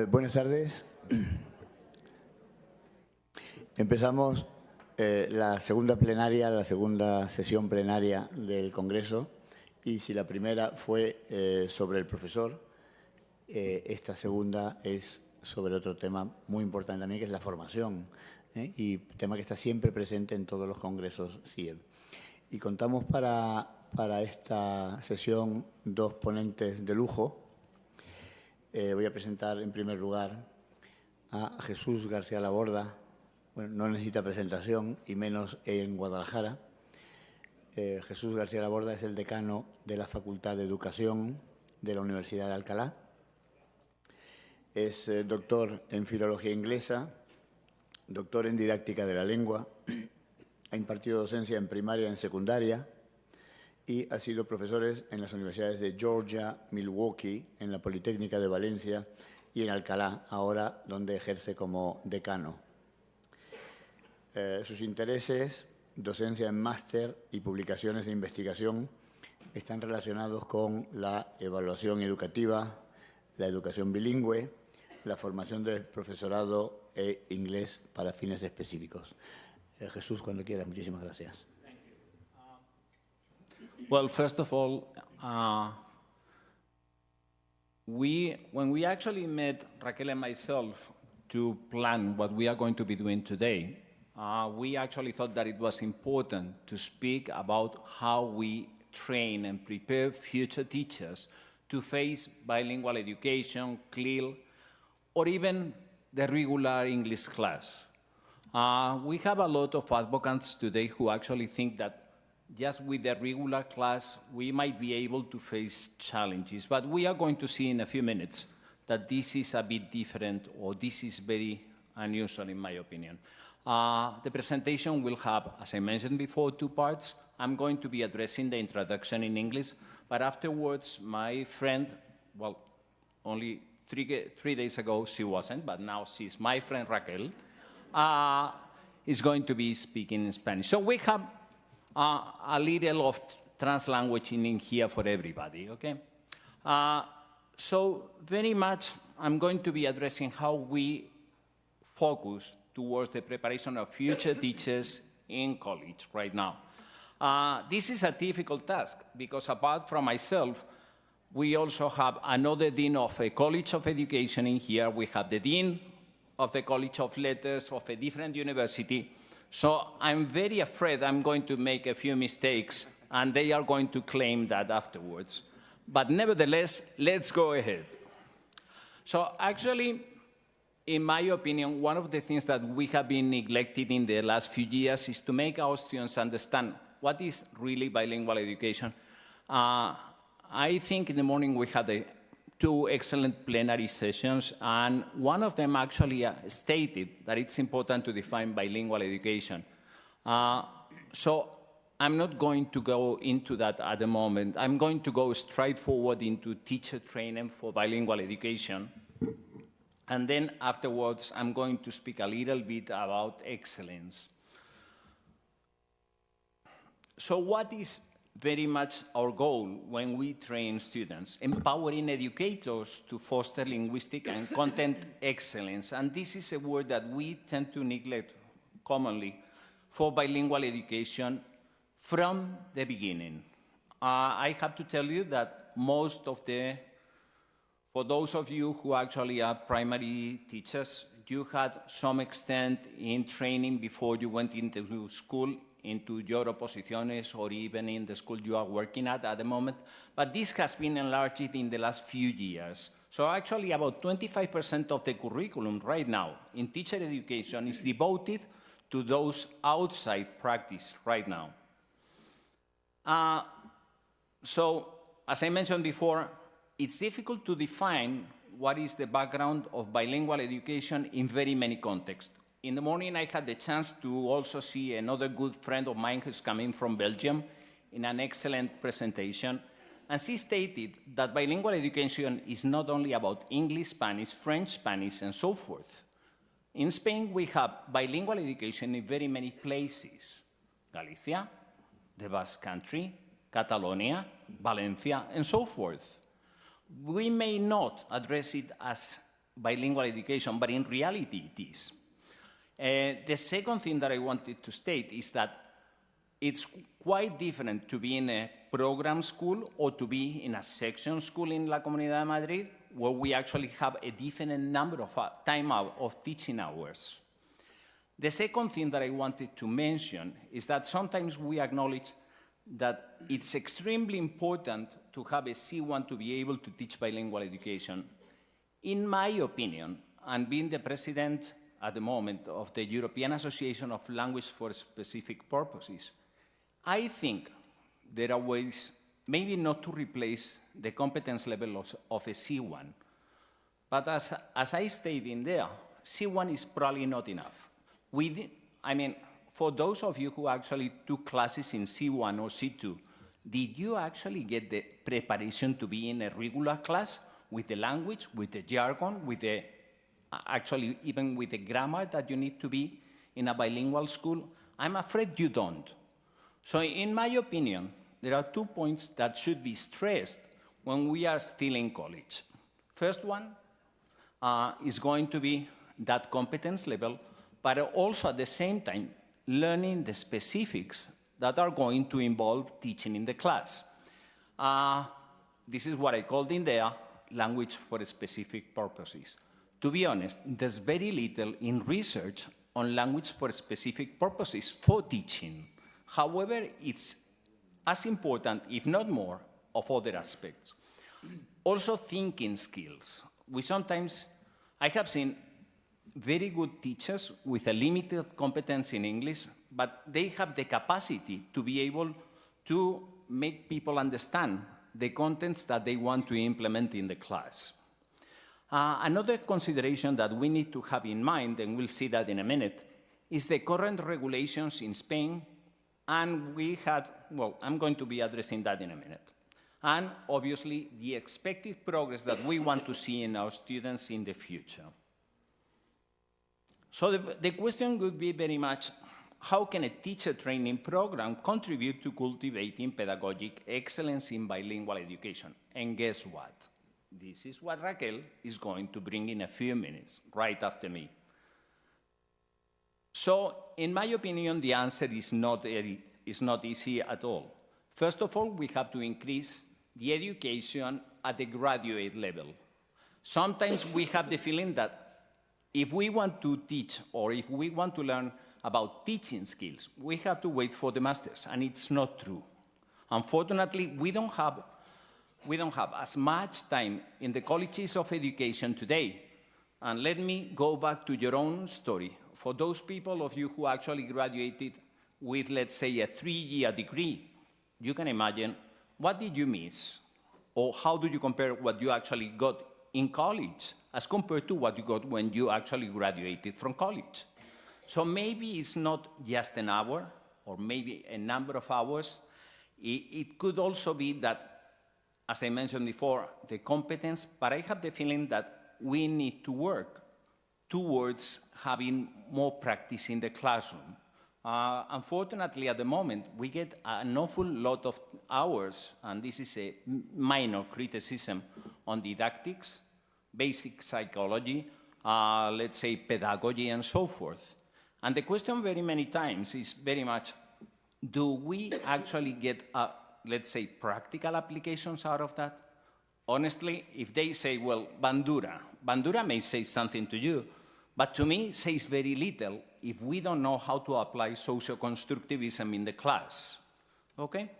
Buenas tardes. Empezamos la segunda sesión plenaria del Congreso, y si la primera fue sobre el profesor, esta segunda es sobre otro tema muy importante también, que es la formación, y tema que está siempre presente en todos los congresos CIEB. Y contamos para esta sesión dos ponentes de lujo. Voy a presentar en primer lugar a Jesús Garcia Laborda. Bueno, no necesita presentación, y menos en Guadalajara. Jesús Garcia Laborda es el decano de la Facultad de Educación de la Universidad de Alcalá. Es doctor en Filología Inglesa, doctor en Didáctica de la Lengua, ha impartido docencia en primaria y en secundaria, y ha sido profesor en las universidades de Georgia, Milwaukee, en la Politécnica de Valencia y en Alcalá, ahora donde ejerce como decano. Sus intereses, docencia en máster y publicaciones de investigación, están relacionados con la evaluación educativa, la educación bilingüe, la formación del profesorado e inglés para fines específicos. Jesús, cuando quieras, muchísimas gracias. Well, first of all, when we actually met Raquel and myself to plan what we are going to be doing today, we actually thought that it was important to speak about how we train and prepare future teachers to face bilingual education, CLIL, or even the regular English class. We have a lot of advocates today who actually think that just with the regular class, we might be able to face challenges. But we are going to see in a few minutes that this is a bit different, or this is very unusual in my opinion. The presentation will have, as I mentioned before, two parts. I'm going to be addressing the introduction in English, but afterwards, my friend, well, only three days ago she wasn't, but now she's my friend Raquel, is going to be speaking in Spanish. So we have a little of trans-languaging in here for everybody, okay? So very much I'm going to be addressing how we focus towards the preparation of future teachers in college right now. This is a difficult task because apart from myself, we also have another dean of a College of Education in here. We have the dean of the College of Letters of a different university. So I'm very afraid I'm going to make a few mistakes, and they are going to claim that afterwards. But nevertheless, let's go ahead. So actually, in my opinion, one of the things that we have been neglected in the last few years is to make our students understand what is really bilingual education. I think in the morning we had two excellent plenary sessions, and one of them actually stated that it's important to define bilingual education. So I'm not going to go into that at the moment. I'm going to go straight forward into teacher training for bilingual education. And then afterwards, I'm going to speak a little bit about excellence. So what is very much our goal when we train students? Empowering educators to foster linguistic and content excellence. And this is a word that we tend to neglect commonly for bilingual education from the beginning. I have to tell you that for those of you who actually are primary teachers, you had some extent in training before you went into school, into your oposiciones, or even in the school you are working at the moment. But this has been enlarged in the last few years. So actually about 25% of the curriculum right now in teacher education is devoted to those outside practice right now. So as I mentioned before, it's difficult to define what is the background of bilingual education in very many contexts. In the morning, I had the chance to also see another good friend of mine who's coming from Belgium in an excellent presentation. And she stated that bilingual education is not only about English, Spanish, French, Spanish, and so forth. In Spain, we have bilingual education in very many places. Galicia, the Basque Country, Catalonia, Valencia, and so forth. We may not address it as bilingual education, but in reality it is. The second thing that I wanted to state is that it's quite different to be in a program school or to be in a section school in La Comunidad de Madrid, where we actually have a different number of teaching hours. The second thing that I wanted to mention is that sometimes we acknowledge that it's extremely important to have a C1 to be able to teach bilingual education. In my opinion, and being the president at the moment of the European Association of Language for Specific Purposes, I think there are ways, maybe not to replace the competence level of a C1, but as I stated in there, C1 is probably not enough. For those of you who actually took classes in C1 or C2, did you actually get the preparation to be in a regular class with the language, with the jargon, with the, actually even with the grammar that you need to be in a bilingual school? I'm afraid you don't. So in my opinion, there are 2 points that should be stressed when we are still in college. First one is going to be that competence level, but also at the same time, learning the specifics that are going to involve teaching in the class. This is what I called in there, language for specific purposes. To be honest, there's very little in research on language for specific purposes for teaching. However, it's as important, if not more, of other aspects. Also, thinking skills. I have seen very good teachers with a limited competence in English, but they have the capacity to be able to make people understand the contents that they want to implement in the class. Another consideration that we need to have in mind, and we'll see that in a minute, is the current regulations in Spain, and I'm going to be addressing that in a minute. And obviously, the expected progress that we want to see in our students in the future. So the question would be very much, how can a teacher training program contribute to cultivating pedagogic excellence in bilingual education? And guess what? This is what Raquel is going to bring in a few minutes, right after me. So, in my opinion, the answer is not easy at all. First of all, we have to increase the education at the graduate level. Sometimes we have the feeling that if we want to teach or if we want to learn about teaching skills, we have to wait for the masters, and it's not true. Unfortunately, we don't have as much time in the colleges of education today. And let me go back to your own story. For those people of you who actually graduated with, let's say, a 3-year degree, you can imagine, what did you miss? Or how do you compare what you actually got in college as compared to what you got when you actually graduated from college? So maybe it's not just an hour, or maybe a number of hours. It could also be that, as I mentioned before, the competence, but I have the feeling that we need to work towards having more practice in the classroom. Unfortunately, at the moment, we get an awful lot of hours, and this is a minor criticism on didactics, basic psychology, let's say pedagogy, and so forth. And the question very many times is very much, do we actually get, let's say, practical applications out of that? Honestly, if they say, well, Bandura may say something to you, but to me, says very little if we don't know how to apply socio-constructivism in the class, okay?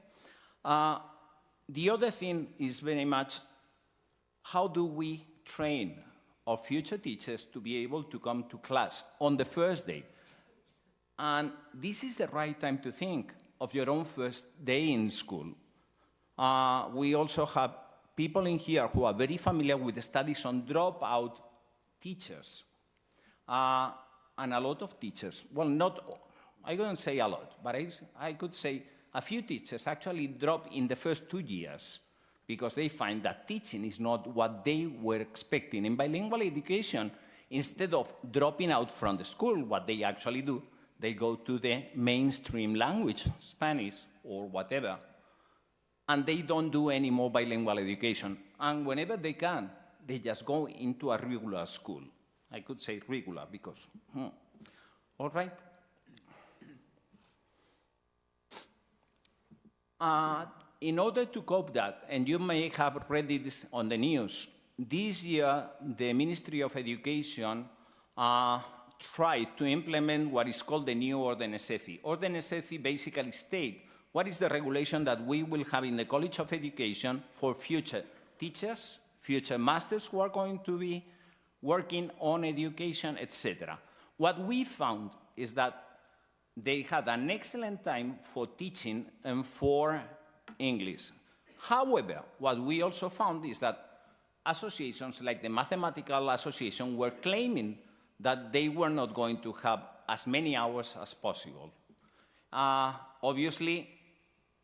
The other thing is very much, how do we train our future teachers to be able to come to class on the first day? And this is the right time to think of your own first day in school. We also have people in here who are very familiar with the studies on dropout teachers. And a lot of teachers, well, I wouldn't say a lot, but I could say a few teachers actually drop in the first 2 years because they find that teaching is not what they were expecting. In bilingual education, instead of dropping out from the school, what they actually do, they go to the mainstream language, Spanish or whatever, and they don't do any more bilingual education. And whenever they can, they just go into a regular school. I could say regular because, all right. In order to cope that, and you may have read this on the news, this year the Ministry of Education tried to implement what is called the new Orden Necessity. Orden Necessity basically states what is the regulation that we will have in the College of Education for future teachers, future masters who are going to be working on education, etc. What we found is that they had an excellent time for teaching and for English. However, what we also found is that associations like the Mathematical Association were claiming that they were not going to have as many hours as possible. Obviously,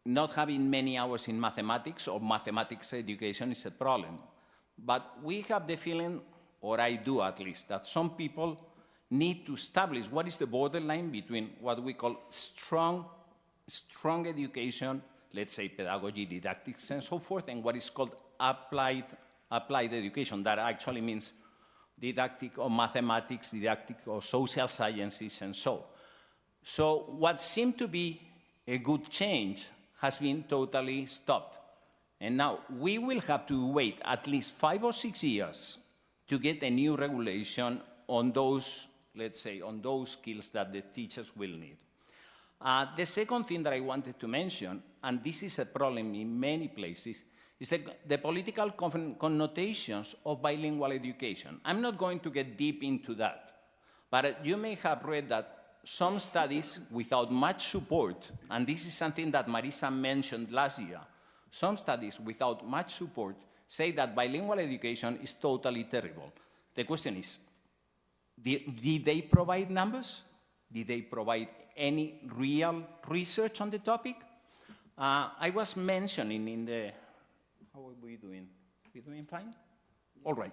not having many hours in mathematics or mathematics education is a problem. But we have the feeling, or I do at least, that some people need to establish what is the borderline between what we call strong education, let's say pedagogy, didactics, and so forth, and what is called applied education. That actually means didactic or mathematics, didactic or social sciences, and so. So what seemed to be a good change has been totally stopped. And now we will have to wait at least 5 or 6 years to get a new regulation on those, let's say, on those skills that the teachers will need. The second thing that I wanted to mention, and this is a problem in many places, is the political connotations of bilingual education. I'm not going to get deep into that, but you may have read that some studies without much support, and this is something that Marisa mentioned last year, some studies without much support say that bilingual education is totally terrible. The question is, did they provide numbers? Did they provide any real research on the topic? I was mentioning in the, how are we doing? We doing fine? All right.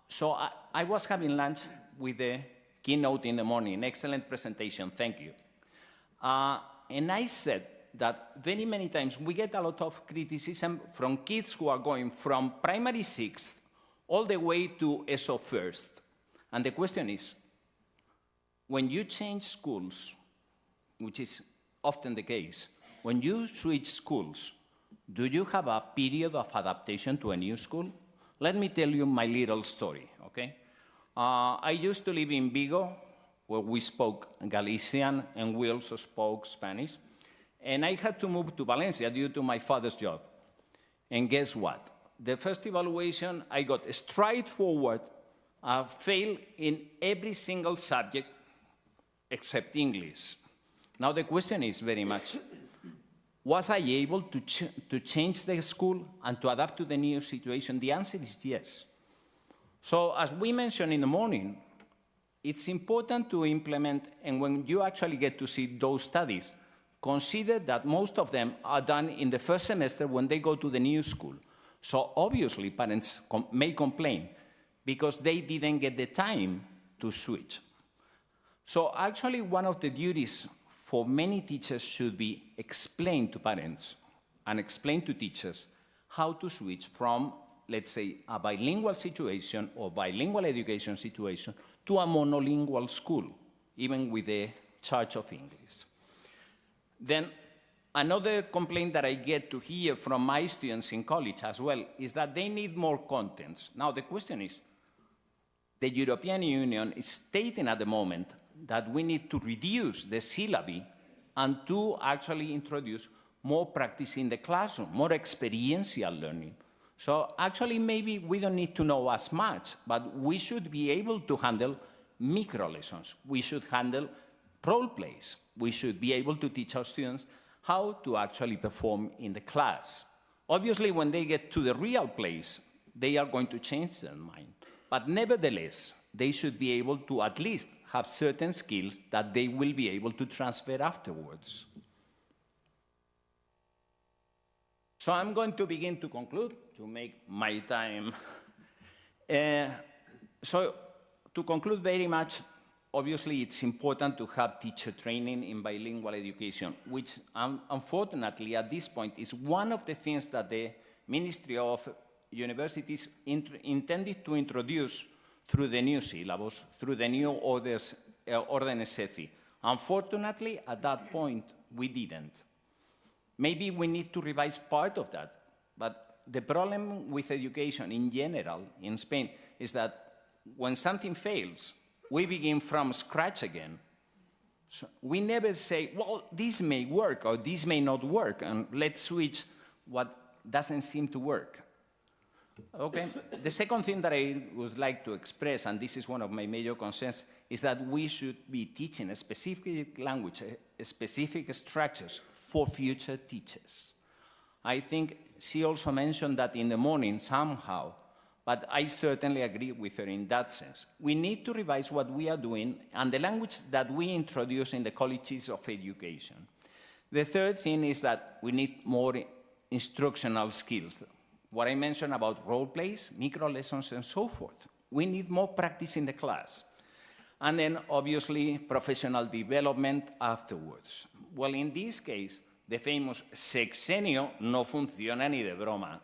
So I was having lunch with the Keynote in the morning, excellent presentation, thank you. And I said that very many times we get a lot of criticism from kids who are going from primary 6th all the way to ESO 1st. And the question is, when you change schools, which is often the case, when you switch schools, do you have a period of adaptation to a new school? Let me tell you my little story, okay? I used to live in Vigo, where we spoke Galician, and we also spoke Spanish. And I had to move to Valencia due to my father's job. And guess what? The first evaluation, I got straightforward, failed in every single subject except English. Now the question is very much, was I able to change the school and to adapt to the new situation? The answer is yes. So as we mentioned in the morning, it's important to implement, and when you actually get to see those studies, consider that most of them are done in the first semester when they go to the new school. So obviously parents may complain because they didn't get the time to switch. So actually one of the duties for many teachers should be explain to parents and explain to teachers how to switch from, let's say, a bilingual situation or bilingual education situation to a monolingual school, even with the charge of English. Then another complaint that I get to hear from my students in college as well is that they need more contents. Now the question is, the European Union is stating at the moment that we need to reduce the syllabi and to actually introduce more practice in the classroom, more experiential learning. So actually maybe we don't need to know as much, but we should be able to handle micro lessons. We should handle role plays. We should be able to teach our students how to actually perform in the class. Obviously, when they get to the real place, they are going to change their mind. But nevertheless, they should be able to at least have certain skills that they will be able to transfer afterwards. So I'm going to begin to conclude, to make my time. So to conclude very much, obviously it's important to have teacher training in bilingual education, which unfortunately at this point is one of the things that the Ministry of universities intended to introduce through the new syllabus, through the new orders, Orden SECI. Unfortunately, at that point, we didn't. Maybe we need to revise part of that, but the problem with education in general in Spain is that when something fails, we begin from scratch again. So we never say, well, this may work or this may not work, and let's switch what doesn't seem to work. Okay, the second thing that I would like to express, and this is one of my major concerns, is that we should be teaching a specific language, specific structures for future teachers. I think she also mentioned that in the morning somehow, but I certainly agree with her in that sense. We need to revise what we are doing and the language that we introduce in the colleges of education. The third thing is that we need more instructional skills. What I mentioned about role plays, micro lessons, and so forth. We need more practice in the class. And then, obviously, professional development afterwards. Well, in this case, the famous sexenio no funciona ni de broma.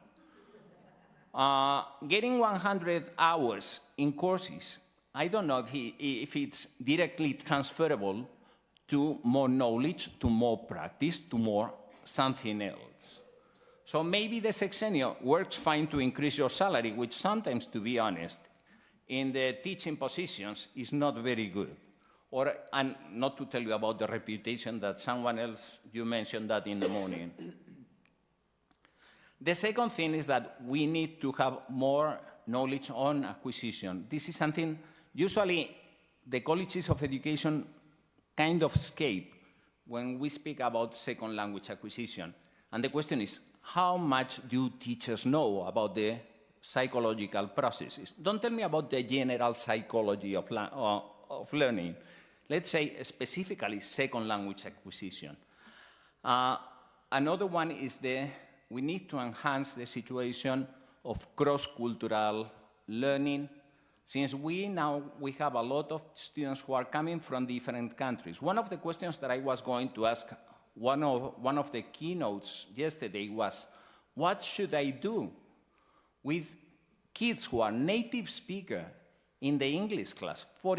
Getting 100 hours in courses, I don't know if it's directly transferable to more knowledge, to more practice, to more something else. So maybe the sexenio works fine to increase your salary, which sometimes, to be honest, in the teaching positions is not very good. Or, and not to tell you about the reputation that someone else, you mentioned that in the morning. The second thing is that we need to have more knowledge on acquisition. This is something, usually the colleges of education kind of escape when we speak about second language acquisition. And the question is, how much do teachers know about the psychological processes? Don't tell me about the general psychology of learning. Let's say specifically second language acquisition. Another one is we need to enhance the situation of cross-cultural learning, since we have a lot of students who are coming from different countries. One of the questions that I was going to ask one of the keynotes yesterday was, what should I do with kids who are native speakers in the English class? For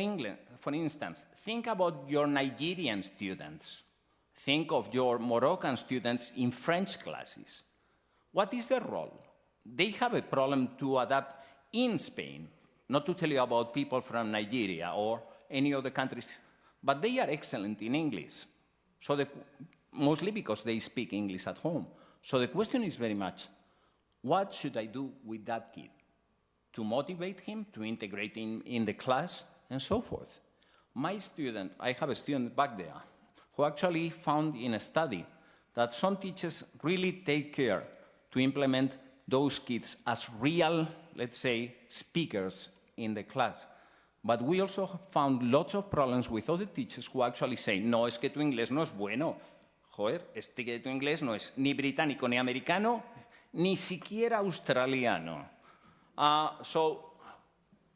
instance, think about your Nigerian students. Think of your Moroccan students in French classes. What is their role? They have a problem to adapt in Spain, not to tell you about people from Nigeria or any other countries, but they are excellent in English. So mostly because they speak English at home. So the question is very much, what should I do with that kid? To motivate him, to integrate him in the class, and so forth. I have a student back there who actually found in a study that some teachers really take care to implement those kids as real, let's say, speakers in the class. But we also found lots of problems with other teachers who actually say, no, es que tu inglés no es bueno. Joder, es que tu inglés no es ni británico, ni americano, ni siquiera australiano. So,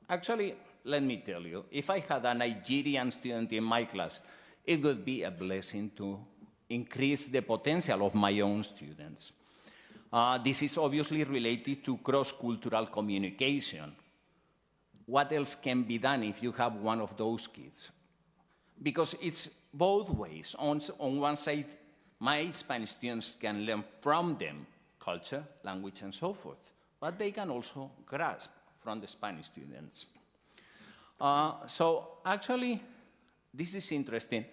actually, let me tell you, if I had a Nigerian student in my class, it would be a blessing to increase the potential of my own students. This is obviously related to cross-cultural communication. What else can be done if you have one of those kids? Because it's both ways. On one side, my Spanish students can learn from them culture, language, and so forth, but they can also grasp from the Spanish students. So actually, this is interesting.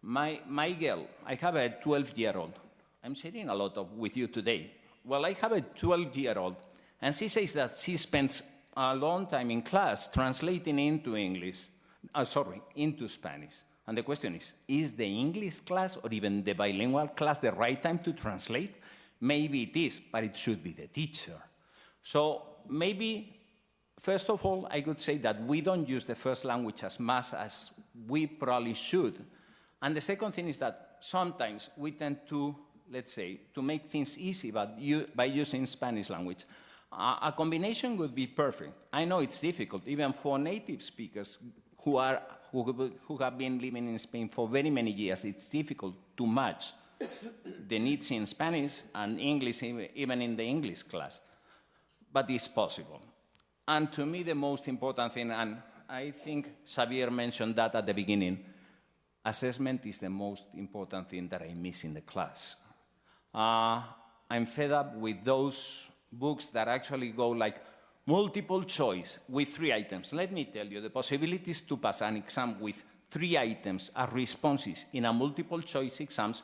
My girl, I have a 12-year-old. I'm sharing a lot with you today. Well, I have a 12-year-old, and she says that she spends a long time in class translating into into Spanish. And the question is the English class or even the bilingual class the right time to translate? Maybe it is, but it should be the teacher. So maybe, first of all, I could say that we don't use the first language as much as we probably should. And the second thing is that sometimes we tend to, let's say, to make things easy by using Spanish language. A combination would be perfect. I know it's difficult, even for native speakers who have been living in Spain for very many years. It's difficult to match the needs in Spanish and English, even in the English class. but it's possible. And to me, the most important thing, and I think Xavier mentioned that at the beginning, assessment is the most important thing that I miss in the class. I'm fed up with those books that actually go like multiple choice with 3 items. Let me tell you, the possibilities to pass an exam with 3 items as responses in a multiple choice exams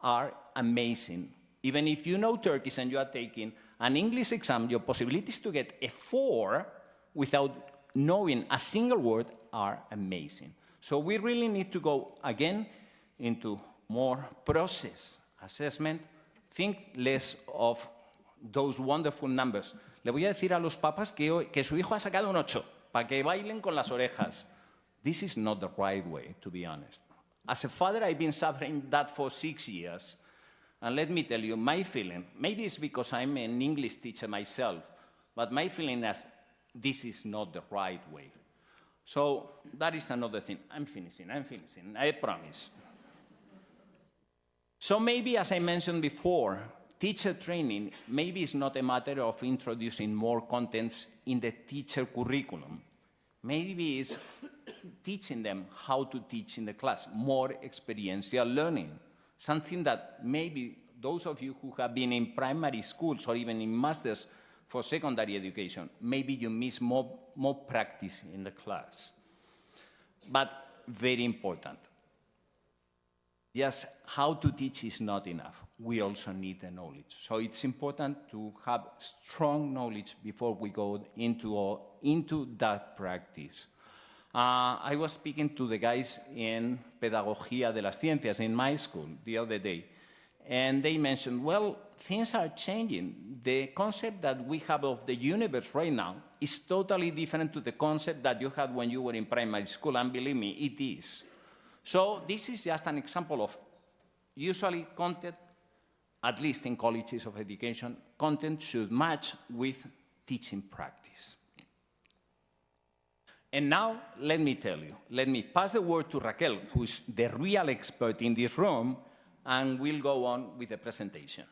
are amazing. Even if you know Turkish and you are taking an English exam, your possibilities to get a 4 without knowing a single word are amazing. So we really need to go again into more process assessment, think less of those wonderful numbers. Le voy a decir a los papás que su hijo ha sacado un 8, para que bailen con las orejas. This is not the right way, to be honest. As a father, I've been suffering that for 6 years. And let me tell you, my feeling, maybe it's because I'm an English teacher myself, but my feeling is this is not the right way. So that is another thing. I'm finishing, I promise. So maybe, as I mentioned before, teacher training maybe is not a matter of introducing more contents in the teacher curriculum. Maybe it's teaching them how to teach in the class, more experiential learning. Something that maybe those of you who have been in primary schools or even in masters for secondary education, maybe you miss more practice in the class. But very important. Just how to teach is not enough. We also need the knowledge. So it's important to have strong knowledge before we go into that practice. I was speaking to the guys in Pedagogía de las Ciencias in my school the other day, and they mentioned, well, things are changing. The concept that we have of the universe right now is totally different to the concept that you had when you were in primary school, and believe me, it is. So this is just an example of usually content, at least in colleges of education, content should match with teaching practice. And now, let me tell you, let me pass the word to Raquel, who's the real expert in this room, and we'll go on with the presentation.